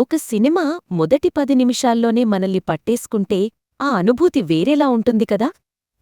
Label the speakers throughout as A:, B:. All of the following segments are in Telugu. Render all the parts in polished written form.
A: ఒక సినిమా మొదటి 10 నిమిషాల్లోనే మనల్ని పట్టేసుకుంటే ఆ అనుభూతి వేరేలా ఉంటుంది కదా.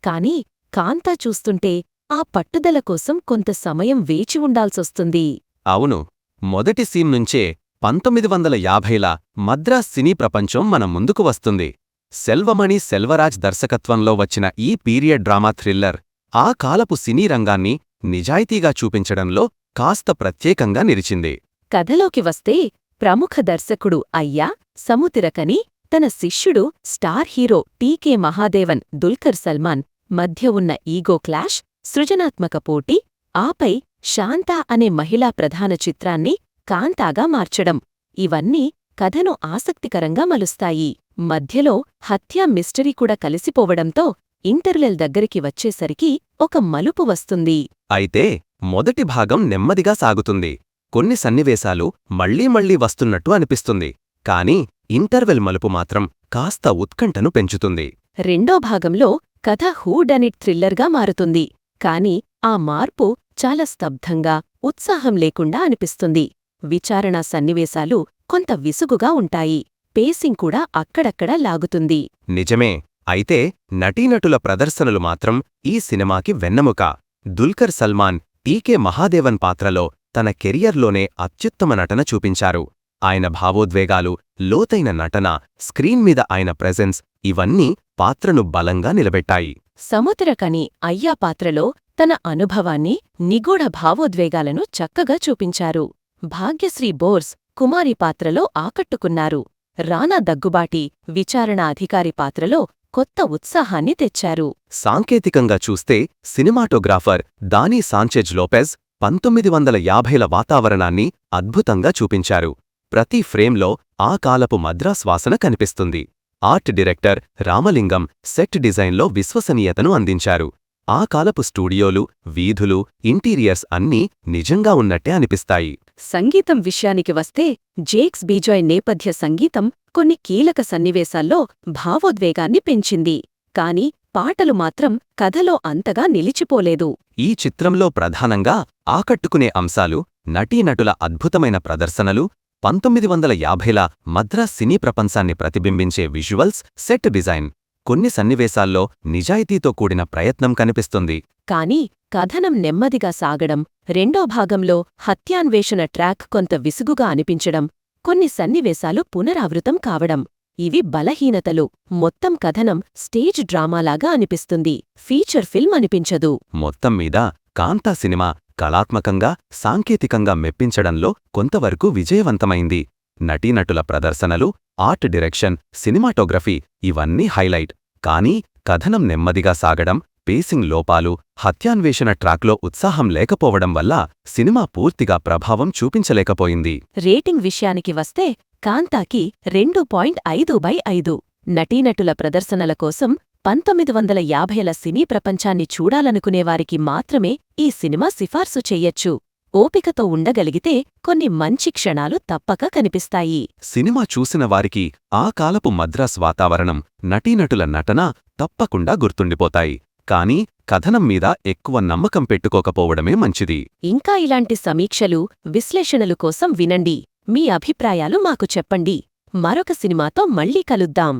A: కాని కాంతా చూస్తుంటే ఆ పట్టుదల కోసం కొంత సమయం వేచి ఉండాల్సొస్తుంది.
B: అవును, మొదటి సీన్ నుంచే 1950ల మద్రాస్ సినీ ప్రపంచం మన ముందుకు వస్తుంది. సెల్వమణి సెల్వరాజ్ దర్శకత్వంలో వచ్చిన ఈ పీరియడ్ డ్రామా థ్రిల్లర్ ఆ కాలపు సినీ రంగాన్ని నిజాయితీగా చూపించడంలో కాస్త ప్రత్యేకంగా నిలిచింది.
A: కథలోకి వస్తే ప్రముఖ దర్శకుడు అయ్యా సముతిరకని తన శిష్యుడు స్టార్ హీరో టీకే మహాదేవన్ దుల్కర్ సల్మాన్ మధ్య ఉన్న ఈగో క్లాష్, సృజనాత్మక పోటీ, ఆపై శాంతా అనే మహిళా ప్రధాన చిత్రాన్ని కాంతాగా మార్చడం ఇవన్నీ కథను ఆసక్తికరంగా మలుస్తాయి. మధ్యలో హత్యా మిస్టరీ కూడా కలిసిపోవడంతో ఇంటర్వెల్ దగ్గరికి వచ్చేసరికి ఒక మలుపు వస్తుంది.
B: అయితే మొదటి భాగం నెమ్మదిగా సాగుతుంది. కొన్ని సన్నివేశాలు మళ్లీ మళ్లీ వస్తున్నట్టు అనిపిస్తుంది. కాని ఇంటర్వెల్ మలుపు మాత్రం కాస్త ఉత్కంఠను పెంచుతుంది.
A: రెండో భాగంలో కథ హూడనిట్ థ్రిల్లర్గా మారుతుంది. కాని ఆ మార్పు చాలా స్తబ్దంగా, ఉత్సాహం లేకుండా అనిపిస్తుంది. విచారణా సన్నివేశాలు కొంత విసుగుగా ఉంటాయి. పేసింగ్ కూడా అక్కడక్కడా లాగుతుంది.
B: నిజమే. అయితే నటీనటుల ప్రదర్శనలు మాత్రం ఈ సినిమాకి వెన్నెముక. దుల్కర్ సల్మాన్ టీకే మహాదేవన్ పాత్రలో తన కెరియర్లోనే అత్యుత్తమ నటన చూపించారు. ఆయన భావోద్వేగాలు, లోతైన నటన, స్క్రీన్ మీద ఆయన ప్రెజెన్స్ ఇవన్నీ పాత్రను బలంగా నిలబెట్టాయి.
A: సముద్రకని అయ్యా పాత్రలో తన అనుభవాన్ని, నిగూఢ భావోద్వేగాలను చక్కగా చూపించారు. భాగ్యశ్రీ బోర్స్ కుమారి పాత్రలో ఆకట్టుకున్నారు. రానా దగ్గుబాటి విచారణ అధికారి పాత్రలో కొత్త ఉత్సాహాన్ని తెచ్చారు.
B: సాంకేతికంగా చూస్తే సినిమాటోగ్రాఫర్ దానీ సాంచెజ్ లోపెజ్ 1950ల వాతావరణాన్ని అద్భుతంగా చూపించారు. ప్రతి ఫ్రేమ్లో ఆ కాలపు మద్రాస్ వాసన కనిపిస్తుంది. ఆర్ట్ డైరెక్టర్ రామలింగం సెట్ డిజైన్లో విశ్వసనీయతను అందించారు. ఆ కాలపు స్టూడియోలు, వీధులు, ఇంటీరియర్స్ అన్నీ నిజంగా ఉన్నట్టే అనిపిస్తాయి.
A: సంగీతం విషయానికి వస్తే జేక్స్ బీజాయ్ నేపథ్య సంగీతం కొన్ని కీలక సన్నివేశాల్లో భావోద్వేగాన్ని పెంచింది. కాని పాటలు మాత్రం కథలో అంతగా నిలిచిపోలేదు.
B: ఈ చిత్రంలో ప్రధానంగా ఆకట్టుకునే అంశాలు నటీనటుల అద్భుతమైన ప్రదర్శనలు, 1950ల మద్రాస్ సినీ ప్రపంచాన్ని ప్రతిబింబించే విజువల్స్, సెట్ డిజైన్. కొన్ని సన్నివేశాల్లో నిజాయితీతో కూడిన ప్రయత్నం కనిపిస్తుంది.
A: కాని కథనం నెమ్మదిగా సాగడం, రెండో భాగంలో హత్యాన్వేషణ ట్రాక్ కొంత విసుగుగా అనిపించడం, కొన్ని సన్నివేశాలు పునరావృతం కావడం ఇవి బలహీనతలు. మొత్తం కథనం స్టేజ్ డ్రామాలాగా అనిపిస్తుంది, ఫీచర్ ఫిల్మ్ అనిపించదు.
B: మొత్తం మీద కాంతా సినిమా కళాత్మకంగా, సాంకేతికంగా మెప్పించడంలో కొంతవరకు విజయవంతమైంది. నటీనటుల ప్రదర్శనలు, ఆర్ట్ డైరెక్షన్, సినిమాటోగ్రఫీ ఇవన్నీ హైలైట్. కానీ కథనం నెమ్మదిగా సాగడం, పేసింగ్ లోపాలు, హత్యాన్వేషణ ట్రాక్లో ఉత్సాహం లేకపోవడం వల్ల సినిమా పూర్తిగా ప్రభావం చూపించలేకపోయింది.
A: రేటింగ్ విషయానికి వస్తే కాంతాకి 2.5/5. నటీనటుల ప్రదర్శనల కోసం 1950ల సినీ ప్రపంచాన్ని చూడాలనుకునేవారికి మాత్రమే ఈ సినిమా సిఫార్సు చెయ్యొచ్చు. ఓపికతో ఉండగలిగితే కొన్ని మంచి క్షణాలు తప్పక కనిపిస్తాయి.
B: సినిమా చూసిన వారికి ఆ కాలపు మద్రాస్ వాతావరణం, నటీనటుల నటన తప్పకుండా గుర్తుండిపోతాయి. కానీ కథనం మీద ఎక్కువ నమ్మకం పెట్టుకోకపోవడమే మంచిది.
A: ఇంకా ఇలాంటి సమీక్షలు, విశ్లేషణలు కోసం వినండి. మీ అభిప్రాయాలు మాకు చెప్పండి. మరొక సినిమాతో మళ్ళీ కలుద్దాం.